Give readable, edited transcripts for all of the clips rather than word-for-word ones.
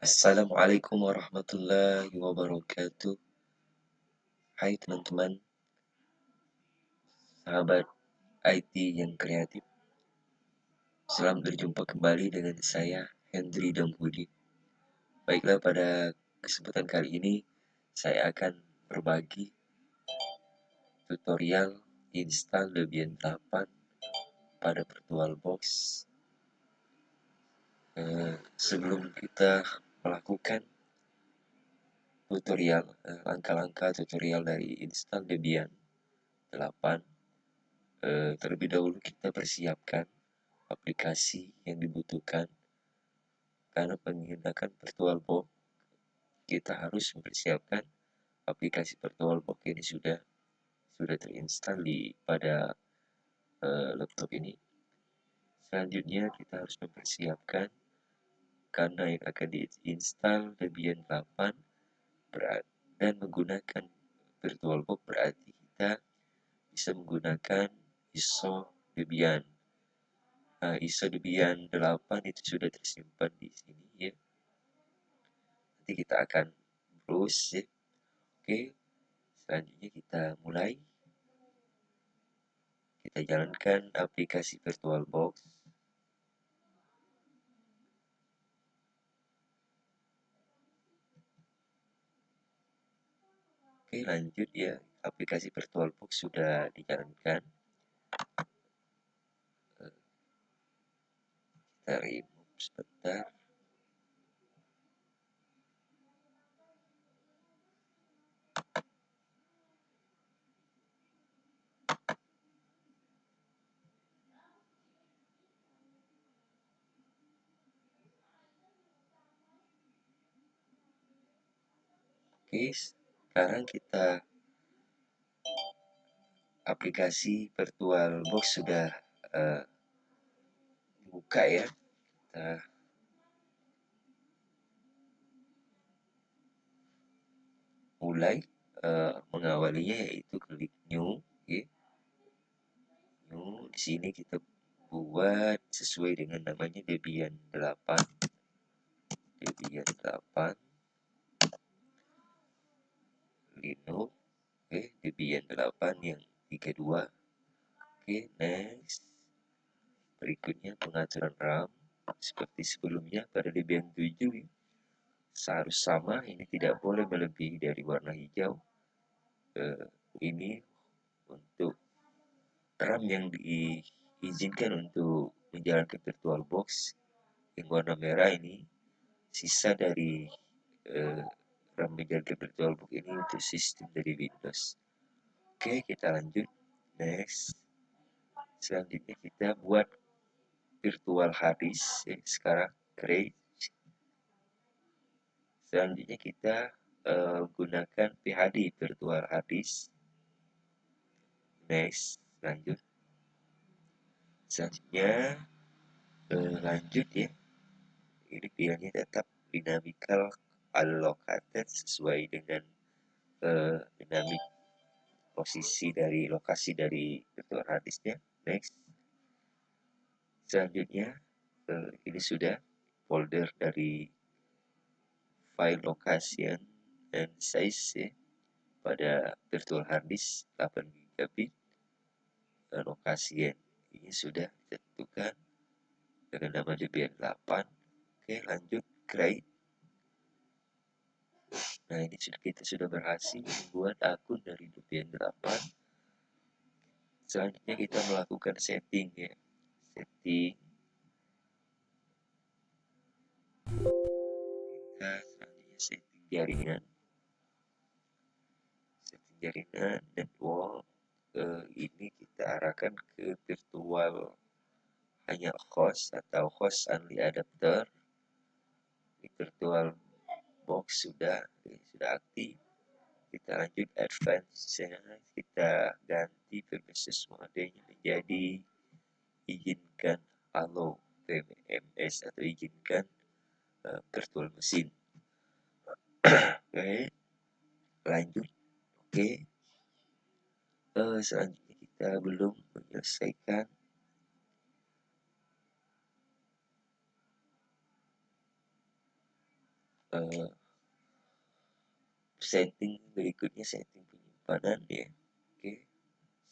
Assalamualaikum warahmatullahi wabarakatuh. Hai teman-teman, sahabat IT yang kreatif. Selamat berjumpa kembali dengan saya, Hendri Damhudi. Baiklah, pada kesempatan kali ini saya akan berbagi tutorial install Debian 8 pada VirtualBox. Sebelum kita melakukan tutorial, langkah-langkah tutorial dari install Debian 8, terlebih dahulu kita persiapkan aplikasi yang dibutuhkan. Karena menggunakan VirtualBox, kita harus mempersiapkan aplikasi VirtualBox ini sudah terinstall pada laptop ini. Selanjutnya kita harus mempersiapkan, karena yang akan diinstal Debian 8 dan menggunakan VirtualBox, berarti kita bisa menggunakan ISO Debian. ISO Debian 8 itu sudah tersimpan di sini ya. Nanti kita akan browse ya. Oke, selanjutnya kita mulai. Kita jalankan aplikasi VirtualBox. Oke, lanjut ya. Aplikasi VirtualBox sudah dijalankan. Kita remove sebentar. Oke, sekarang kita aplikasi VirtualBox sudah buka ya. Kita mulai mengawalinya, yaitu klik new. Oke. New, di sini kita buat sesuai dengan namanya Debian 8. Debian 8 Linux. Oke, Debian 8 yang 32. Oke, next. Berikutnya pengaturan RAM. Seperti sebelumnya pada Debian 7 harus sama, ini tidak boleh melebihi dari warna hijau. Ini untuk RAM yang diizinkan untuk menjalankan VirtualBox. Yang warna merah ini sisa dari RAM menjalankan VirtualBox ini untuk sistem dari Windows. Oke, kita lanjut. Next. Selanjutnya kita buat virtual hard disk. Sekarang create. Selanjutnya kita gunakan PHD, virtual hard disk. Next, lanjut. Selanjutnya lanjut ya. Ini pilihnya tetap dynamical allocated sesuai dengan dinamik posisi dari lokasi dari virtual hard disknya. Next. Selanjutnya ini sudah folder dari file location and size ya, pada virtual hard disk 8 GB. Lokasi ya, ini sudah ditentukan dengan nama Debian 8. Oke, lanjut create. Nah, ini kita sudah berhasil membuat akun dari Debian 8. Selanjutnya kita melakukan setting ya. Setting. Kita selanjutnya setting jaringan. Setting jaringan network. Ini kita arahkan ke virtual hanya host atau host only adapter. Di virtual box sudah aktif. Kita lanjut advance, kita ganti VMS modenya menjadi izinkan allow VMS atau izinkan virtual mesin. Oke, lanjut. Oke, selanjutnya kita belum menyelesaikan setting berikutnya, setting penyimpanan ya. Oke,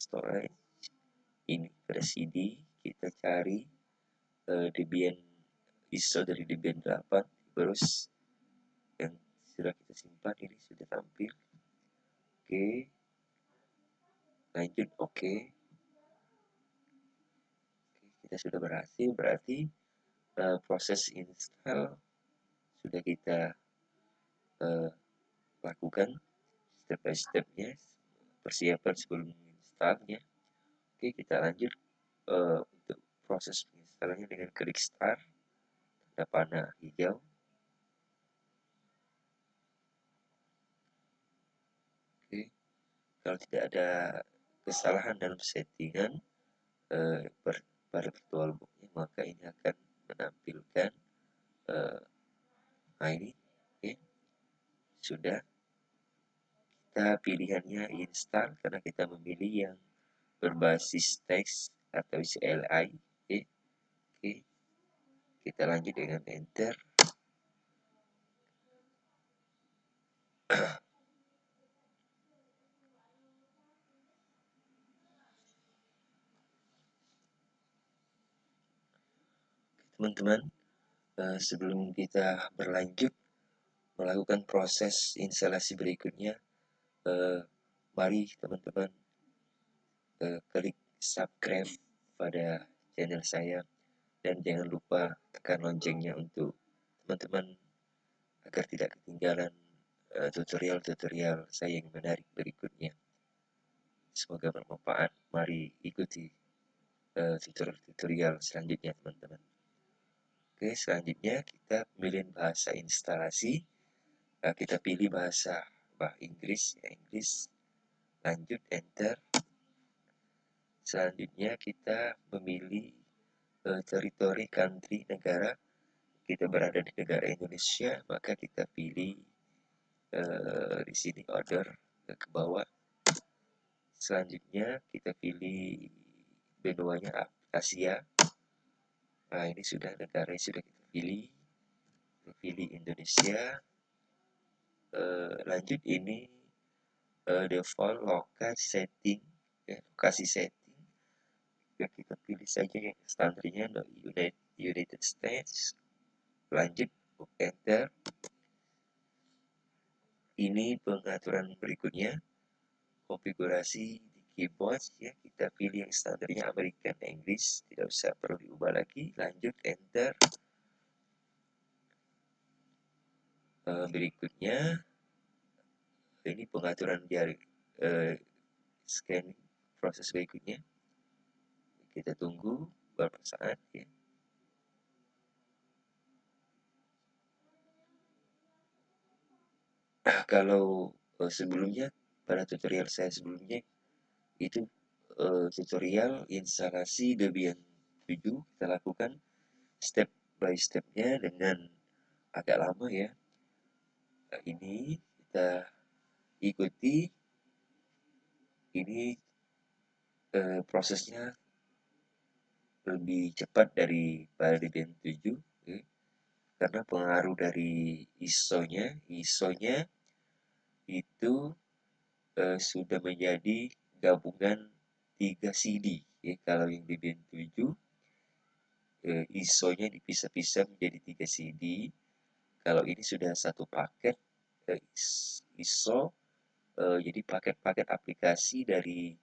storage ini pada CD kita cari Debian ISO dari Debian 8, terus yang sudah kita simpan ini sudah tampil. Oke, lanjut. Oke, kita sudah berhasil, berarti proses install sudah kita lakukan step by stepnya, persiapan sebelum installnya. Oke, kita lanjut untuk proses penginstalannya dengan klik start, tanda panah hijau. Oke, kalau tidak ada kesalahan dalam settingan pada virtualbox-nya, maka ini akan menampilkan ini. Oke, sudah. Kita pilihannya install karena kita memilih yang berbasis teks atau CLI. Oke, kita lanjut dengan enter. Teman-teman, sebelum kita berlanjut melakukan proses instalasi berikutnya, mari teman-teman klik subscribe pada channel saya dan jangan lupa tekan loncengnya untuk teman-teman agar tidak ketinggalan tutorial-tutorial saya yang menarik berikutnya. Semoga bermanfaat. Mari ikuti tutorial-tutorial selanjutnya teman-teman. Oke, selanjutnya kita pilih bahasa instalasi. Kita pilih bahasa Inggris, Inggris. Lanjut, enter. Selanjutnya kita memilih teritori, country, negara. Kita berada di negara Indonesia, maka kita pilih di sini order ke bawah. Selanjutnya kita pilih benuanya Asia. Nah, ini sudah negara yang sudah kita pilih. Kita pilih Indonesia. Lanjut, ini default local setting, ya, lokasi setting. Ya, kita pilih saja yang standarnya United States. Lanjut, enter. Ini pengaturan berikutnya, konfigurasi di keyboard ya, kita pilih yang standarnya American English, tidak usah perlu diubah lagi. Lanjut, enter. Berikutnya ini pengaturan dari scanning proses berikutnya. Kita tunggu beberapa saat ya. Kalau sebelumnya pada tutorial saya sebelumnya itu tutorial instalasi Debian 7 kita lakukan step by stepnya dengan agak lama ya. Nah, ini kita ikuti, ini prosesnya lebih cepat dari pada Debian 7 ya, karena pengaruh dari ISO-nya itu sudah menjadi gabungan 3 CD ya. Kalau yang Debian 7 ISO-nya dipisah-pisah menjadi 3 CD. Kalau ini sudah satu paket ISO, jadi paket-paket aplikasi dari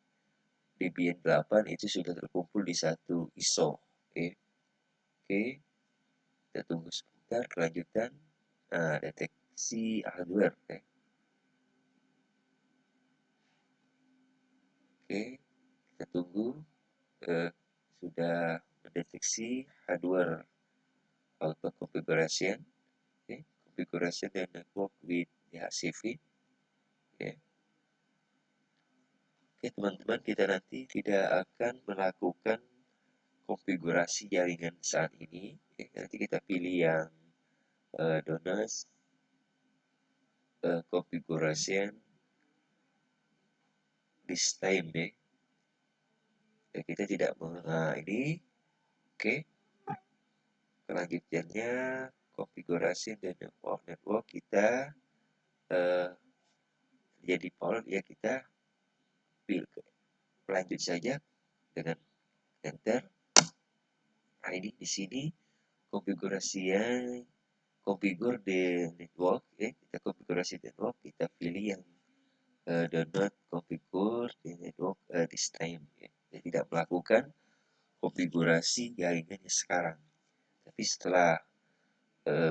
Debian 8 itu sudah terkumpul di satu ISO. Oke, kita tunggu sebentar kelanjutan. Nah, deteksi hardware. Oke, kita tunggu sudah mendeteksi hardware auto configuration. Configuration dan network with DHCP. Oke teman-teman, kita nanti tidak akan melakukan konfigurasi jaringan saat ini. Nanti kita pilih yang DNS configuration this time ya. Kita tidak ini. Oke, kelanjutannya konfigurasi dan network kita jadi default ya, kita pilih lanjut saja dengan enter. Nah, ini di sini konfigurasinya configure the network ya, kita konfigurasi network, kita pilih yang do not configure the network this time ya. Jadi tidak melakukan konfigurasi jaringannya sekarang, tapi setelah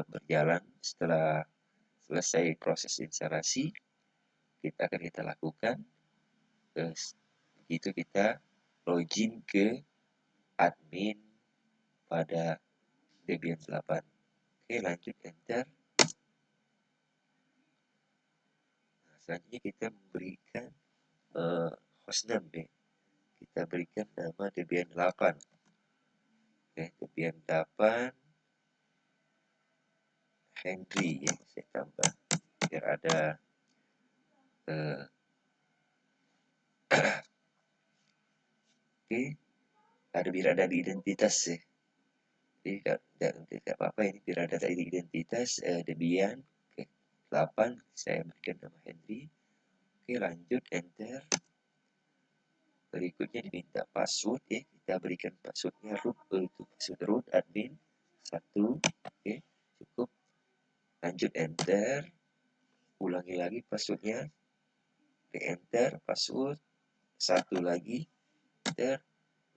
berjalan, setelah selesai proses instalasi, kita lakukan. Begitu kita login ke admin pada Debian 8. Oke, lanjut enter. Nah, selanjutnya kita memberikan hostname ya. Kita berikan nama Debian 8. Oke, Debian 8 Henry ya, saya tambah biar ada oke, biar ada di identitas ya. Jadi tidak apa-apa, ini biar ada di identitas Debian. Oke, 8 saya berikan nama Henry. Oke, lanjut enter. Berikutnya diminta password ya, kita berikan passwordnya root, itu password root admin 1. Oke, cukup. Lanjut enter. Ulangi lagi passwordnya, di enter password 1 lagi, enter.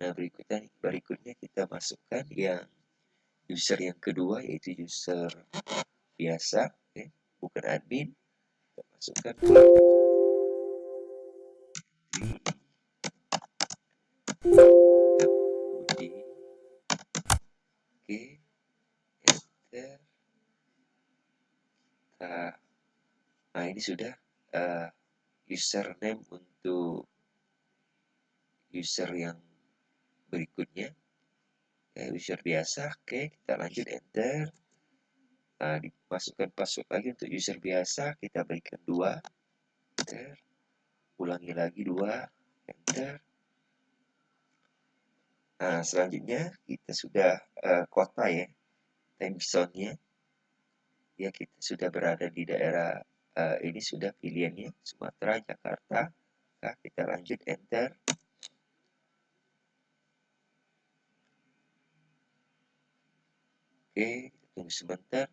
Nah, berikutnya kita masukkan yang user yang kedua, yaitu user biasa ya, bukan admin. Kita masukkan di oke, enter. Nah, ini sudah username untuk user yang berikutnya ya, user biasa. Oke, kita lanjut enter. Nah, dimasukkan password lagi untuk user biasa, kita berikan 2, enter. Ulangi lagi 2, enter. Nah, selanjutnya kita sudah kota ya, time zone-nya ya, kita sudah berada di daerah ini, sudah pilihannya Sumatera, Jakarta. Nah, kita lanjut enter. Oke, kita tunggu sebentar.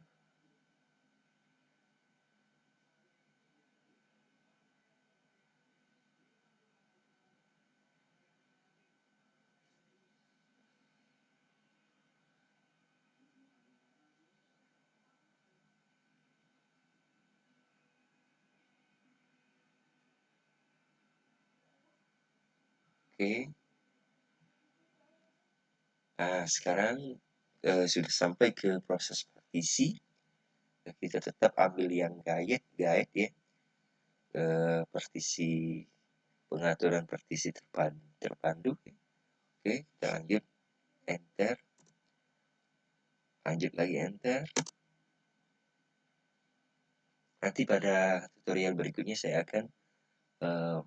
Oke. Nah, sekarang sudah sampai ke proses partisi. Kita tetap ambil yang guide ya, partisi, pengaturan partisi terpandu. Oke, kita lanjut enter. Lanjut lagi enter. Nanti pada tutorial berikutnya saya akan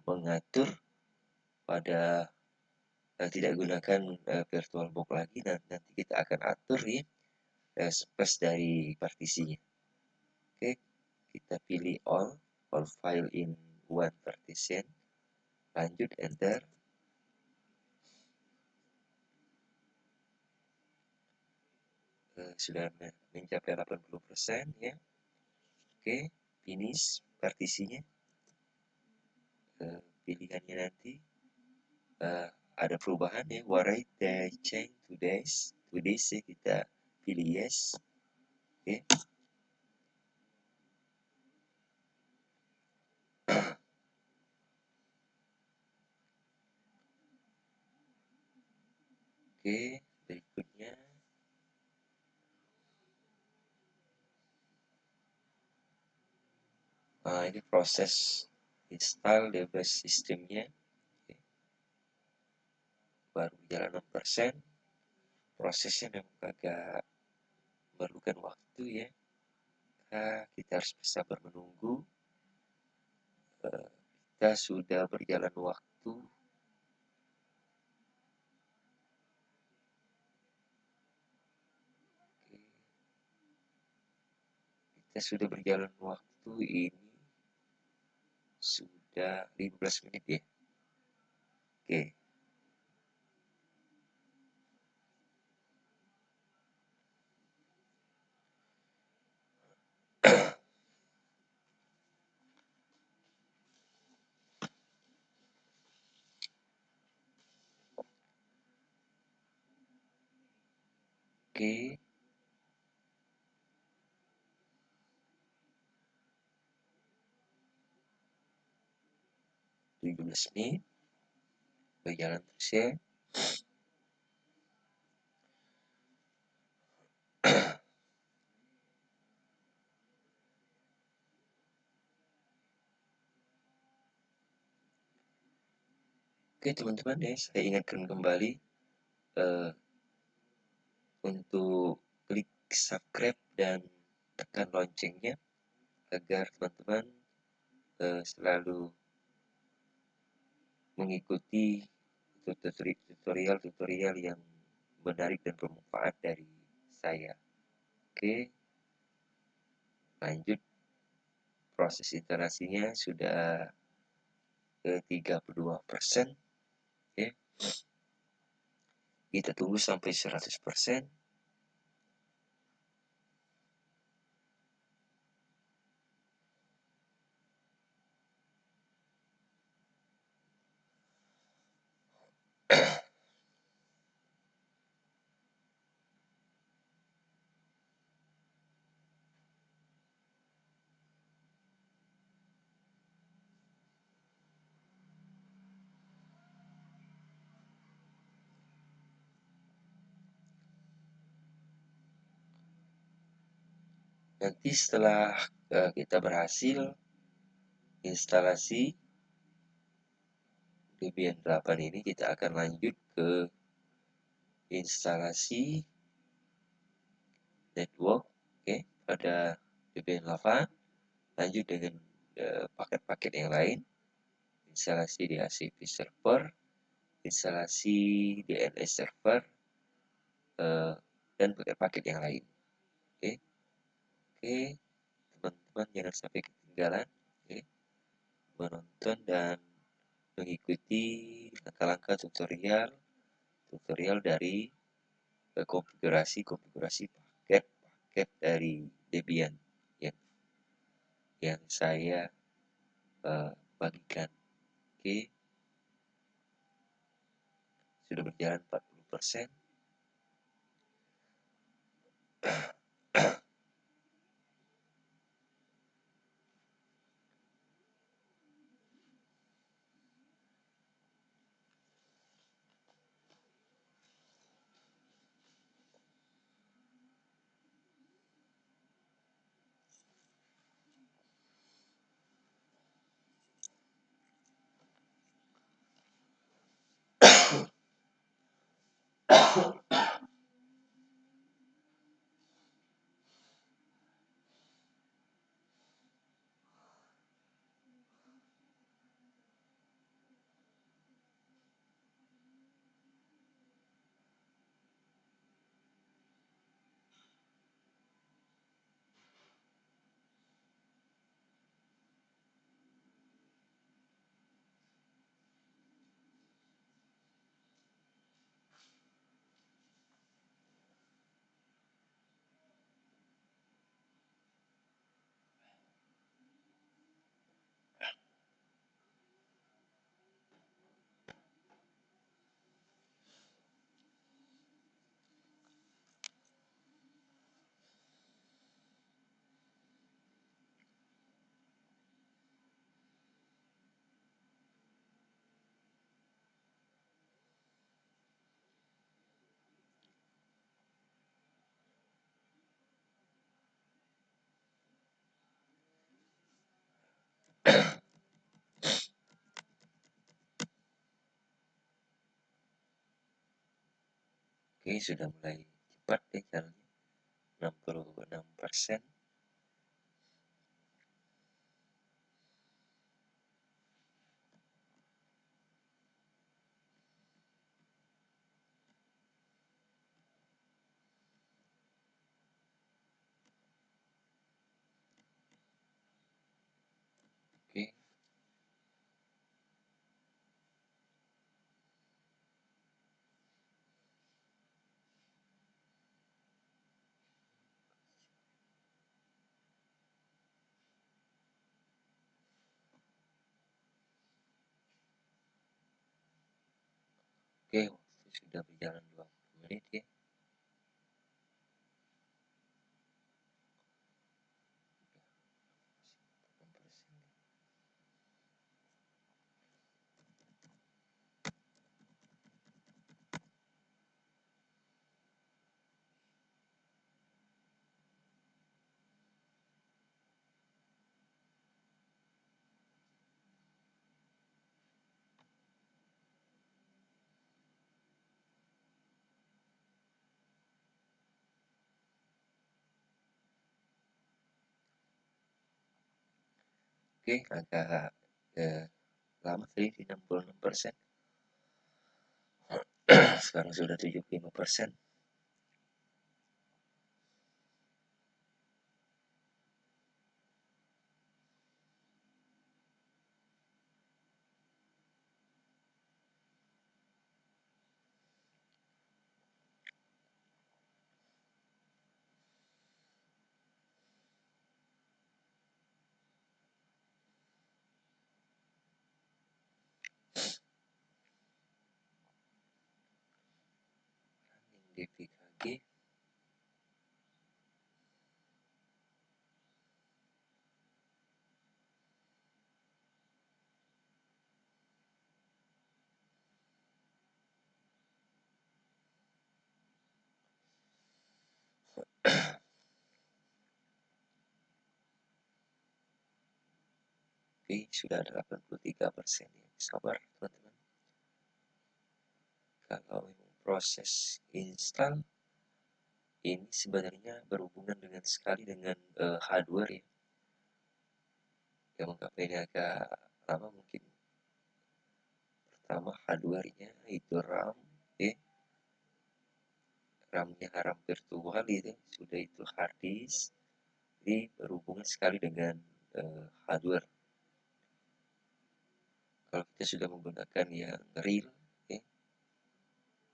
mengatur pada tidak gunakan VirtualBox lagi, dan nanti kita akan atur ya space dari partisinya. Oke, kita pilih all file in one partition. Lanjut enter. Sudah mencapai 80% ya. Oke, finish partisinya. Pilihannya nanti ada perubahan ya, write the change to this ya, kita pilih yes. Oke. Oke, berikutnya ini proses install device sistemnya. Oke. Baru jalan 6%. Prosesnya memang agak memerlukan waktu ya. Kita harus bersabar menunggu. Kita sudah berjalan waktu sudah berjalan waktu ini sudah 15 menit ya. Oke. Oke, 17 menit berjalan terus ya. Oke teman-teman ya, saya ingatkan kembali untuk klik subscribe dan tekan loncengnya agar teman-teman selalu mengikuti tutorial-tutorial yang menarik dan bermanfaat dari saya. Oke, lanjut. Proses instalasinya sudah ke 32%. Oke. Kita tunggu sampai 100%. Nanti setelah kita berhasil instalasi Debian 8 ini, kita akan lanjut ke instalasi network. Oke, pada Debian 8 lanjut dengan paket-paket yang lain, instalasi DHCP server, instalasi DNS server, dan paket-paket yang lain. Oke, teman-teman jangan sampai ketinggalan. Oke, menonton dan mengikuti langkah-langkah tutorial dari konfigurasi paket dari Debian yang saya bagikan. Oke, sudah berjalan 40%. Oke, sudah mulai cepat ya caranya, 66%. Oke, waktu sudah berjalan 20 menit ya. Oke, agak lama tadi di 66%. Sekarang sudah 75%. DPKG. Oke, sudah 83% ya. Sabar teman-teman. Kalau proses install ini sebenarnya berhubungan dengan sekali dengan hardware ya. Yang mengapa ini agak lama mungkin pertama hardware-nya itu RAM ya. RAM-nya RAM virtual itu sudah itu hard disk. Jadi berhubungan sekali dengan hardware. Kalau kita sudah menggunakan yang real ya,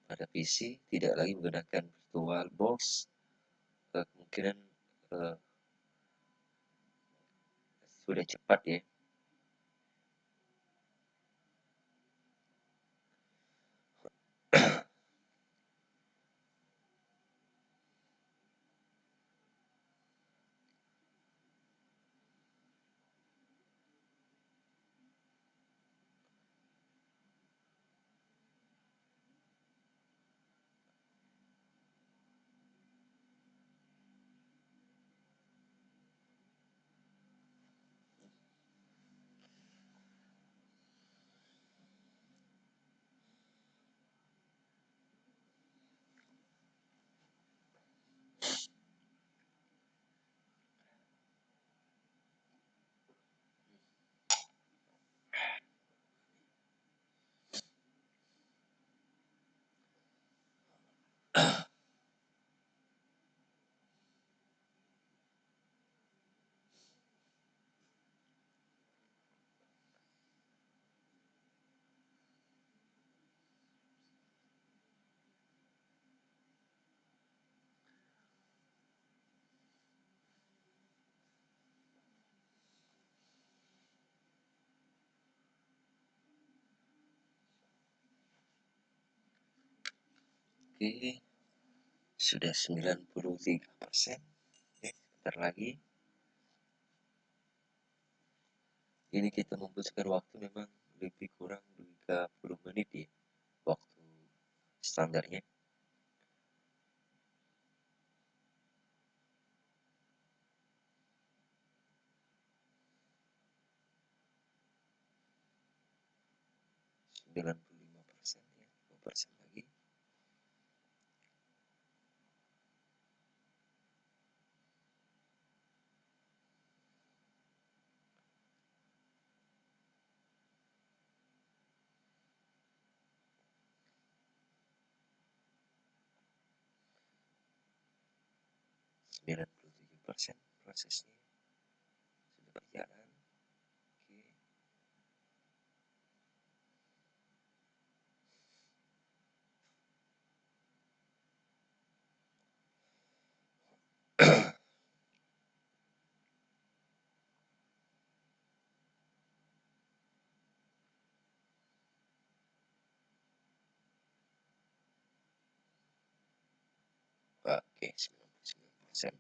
pada PC tidak lagi menggunakan virtual box, kemungkinan eh, sudah cepat ya. Oke, sudah 93%. Oke, sebentar lagi. Ini kita membutuhkan waktu memang lebih kurang 30 menit ya. Waktu standarnya. Sembilan puluh 95% ya. 5% lagi. Sembilan puluh 97% prosesnya sudah berjalan. Oke. Oke, 99%.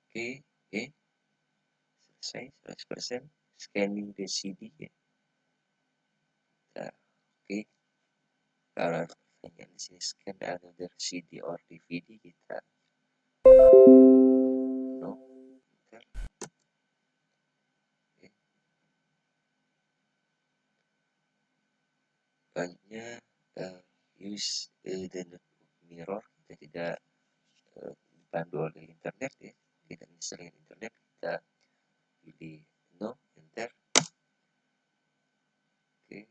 Oke, oke, selesai 100%. Scanning the CD ya. Nah, oke, kalau pertanyaan di sini scan another CD or DVD, kita no, bentar. Oke. Selanjutnya use the notebook mirror, kita tidak dipandu oleh internet ya, tidak misalnya internet, kita pilih no, enter. Oke,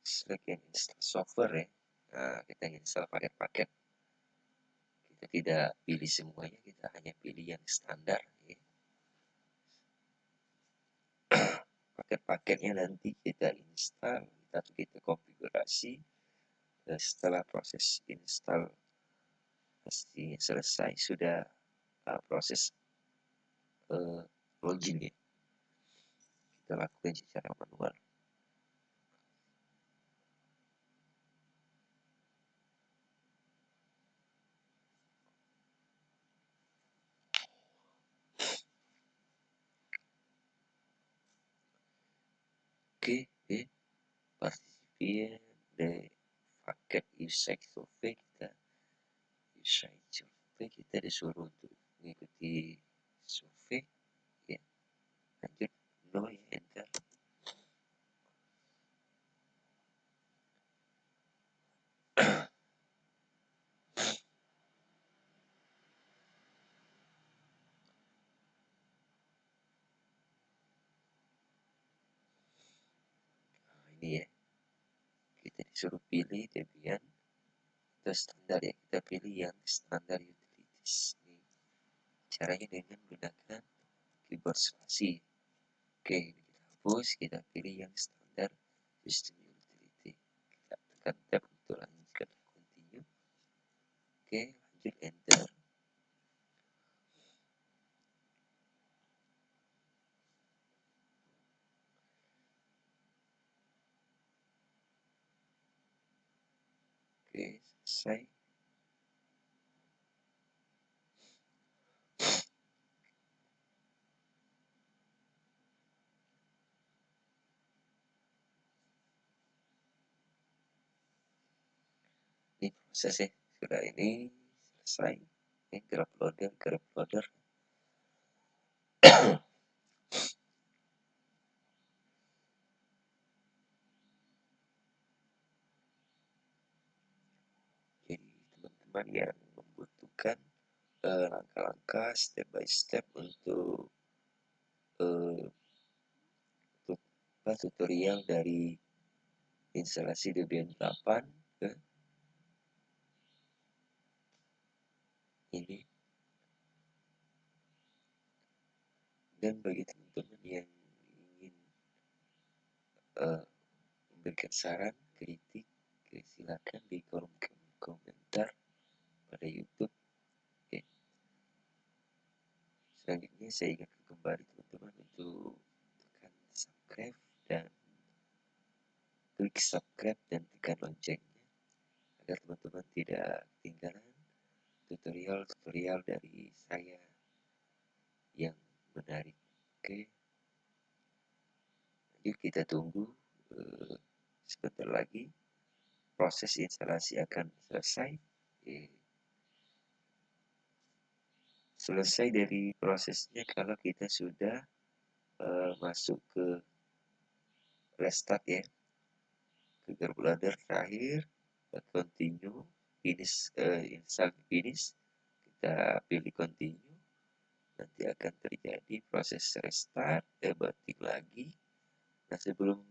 select and install software ya. Nah, kita install paket-paket, kita tidak pilih semuanya, kita hanya pilih yang standar ya. Paket-paketnya nanti kita install, kita konfigurasi. Setelah proses install pasti selesai, sudah proses login ya, kita lakukan secara manual. Oke, participate the paket usage survey, kita disuruh untuk mengikuti survei ya. Lanjut no ya, enter. Nah, ini ya, kita disuruh pilih Debian atau standar ya, kita pilih yang standar utilities. Ini caranya dengan menggunakan keyboard spasi. Oke, ini kita hapus, kita pilih yang standar system utility, kita tekan tab untuk lanjutkan continue. Oke, lanjut enter. Oke, selesai. Ini prosesnya sudah ini selesai. Ini grab loader. Jadi teman-teman yang membutuhkan langkah-langkah step by step untuk tutorial dari instalasi Debian 8 ke ini, dan bagi teman-teman yang ingin memberikan saran, kritik, silakan di kolom komentar pada YouTube. Oke. Selanjutnya saya ingatkan kembali teman-teman untuk tekan subscribe dan klik subscribe dan tekan loncengnya agar teman-teman tidak ketinggalan tutorial-tutorial dari saya yang menarik. Oke, jadi kita tunggu sebentar lagi proses instalasi akan selesai. Selesai dari prosesnya kalau kita sudah masuk ke restart ya, ke gearbloader terakhir, continue, finish, install finish, kita pilih continue. nanti akan terjadi proses restart, voting lagi. Nah, sebelum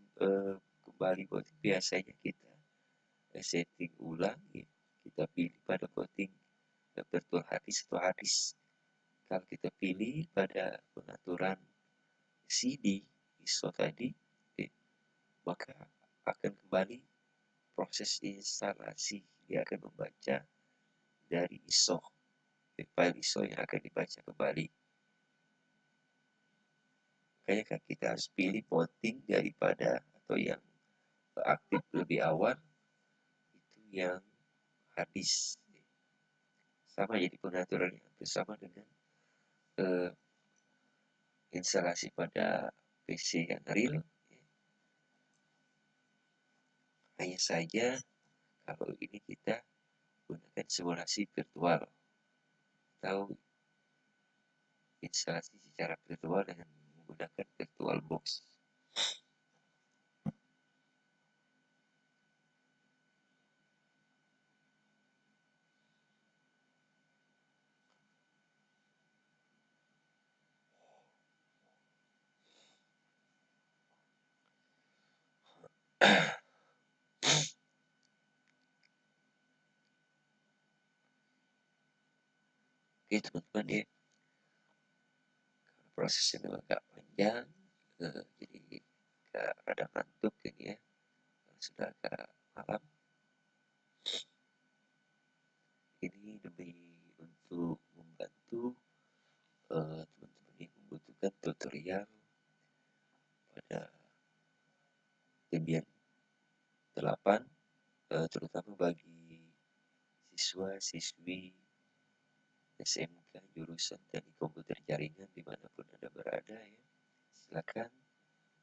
kembali voting, biasanya kita setting ulang ya. Kita pilih pada voting virtual harddisk atau harddisk. Kalau kita pilih pada pengaturan CD ISO tadi, maka akan kembali proses instalasi. Dia akan membaca dari ISO, file ISO yang akan dibaca kembali. Makanya kan kita harus pilih voting daripada atau yang aktif lebih awal itu yang harddisk. Sama jadi pengaturan yang bersama dengan instalasi pada PC yang real. Hanya saja kalau ini kita gunakan simulasi virtual atau instalasi secara virtual dengan menggunakan VirtualBox. Oke teman-teman ya, prosesnya memang agak panjang, jadi agak rada ngantuk ini ya, sudah agak malam. Ini demi untuk membantu teman-teman yang membutuhkan tutorial pada Debian 8, terutama bagi siswa-siswi SMK jurusan Teknik Komputer Jaringan dimanapun Anda berada ya. Silakan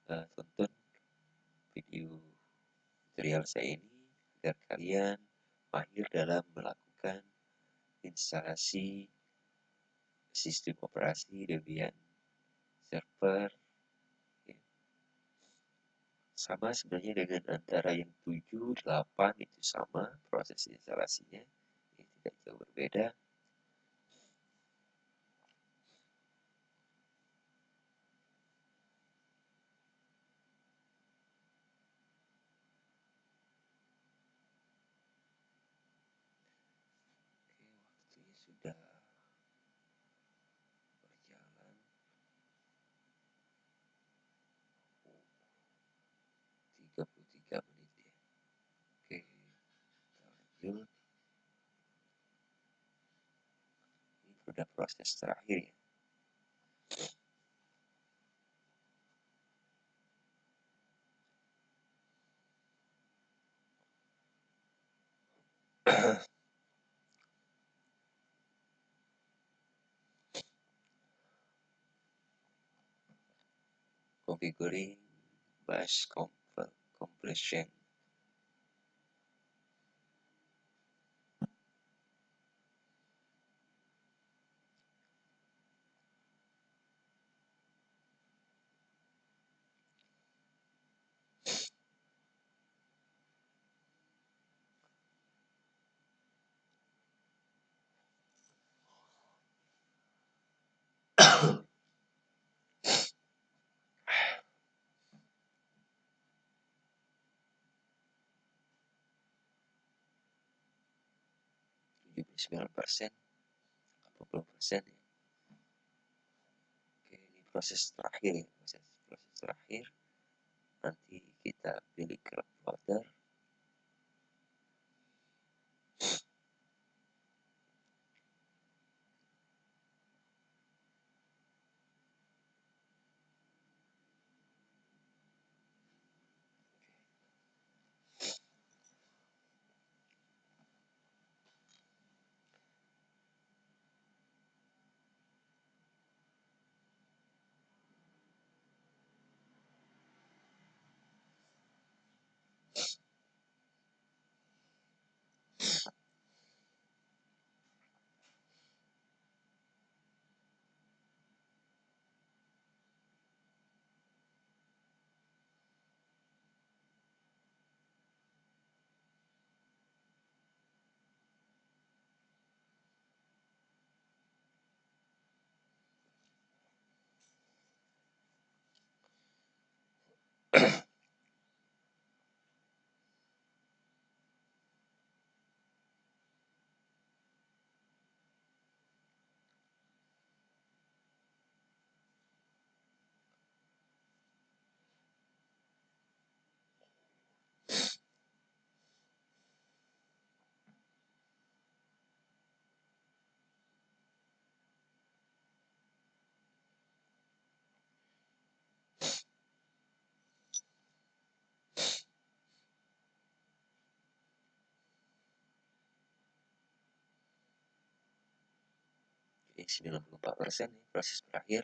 tonton video tutorial saya ini agar kalian mahir dalam melakukan instalasi sistem operasi Debian server ya. Sama sebenarnya dengan antara yang 7, 8 itu sama proses instalasinya ya, tidak jauh berbeda. Oke, waktunya sudah berjalan 33 menit ya. Oke, kita lanjut. Ini sudah proses terakhir ya. Configuring bus compression. Sembilan persen, 80% ya. Oke, ini proses terakhir ya, proses terakhir. Nanti kita pilih crop folder. Oke, 94% nih proses berakhir.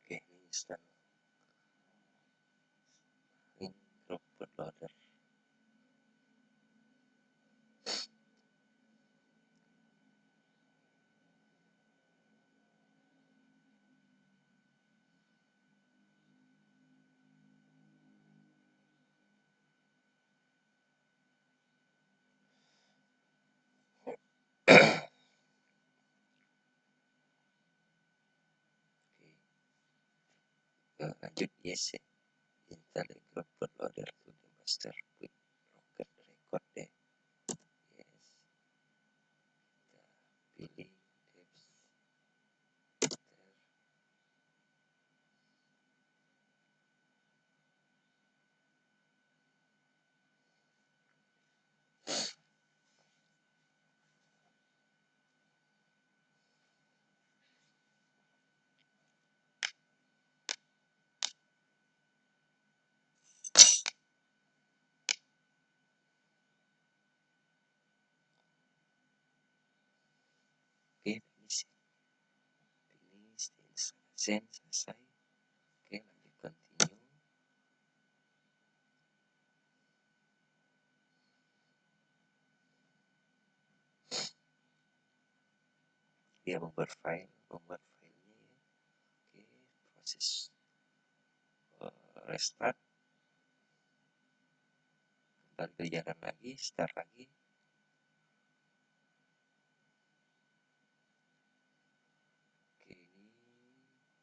Oke, ini install Robot Loader. Oke, lanjut yes ya. Install Robot Loader to the master quick rocket record deh. Yes, kita pilih depth. Oke, finish installation selesai. Oke, lanjut continue. Dia membuat filenya ya. Oke, proses restart, kembali kerjakan lagi, start lagi. Oke, ini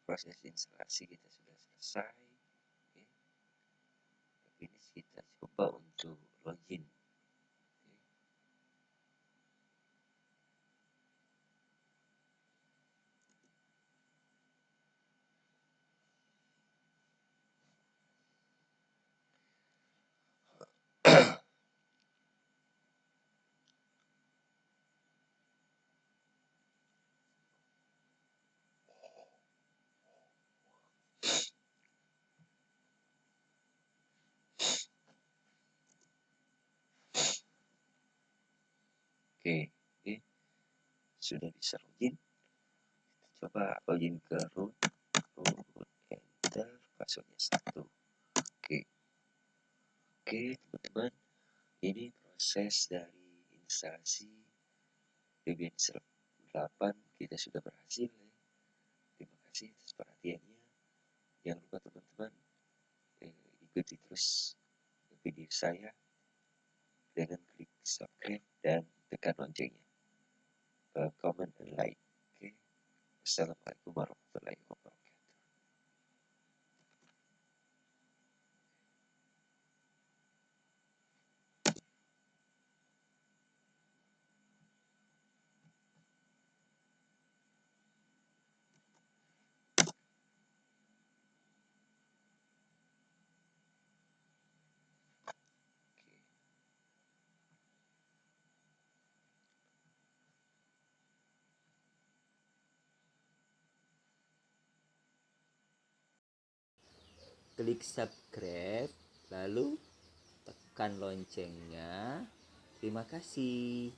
proses instalasi kita sudah selesai. Oke, ini kita coba untuk login. Oke, sudah bisa login. Coba login ke root, enter, passwordnya 1. Oke, teman-teman, ini proses dari instalasi Debian 8 kita sudah berhasil ya. Terima kasih atas perhatiannya. Jangan lupa teman-teman ikuti terus video saya dengan klik subscribe loncengnya, comment dan like. Oke. Assalamualaikum warahmatullahi wabarakatuh. Klik subscribe, lalu tekan loncengnya. Terima kasih.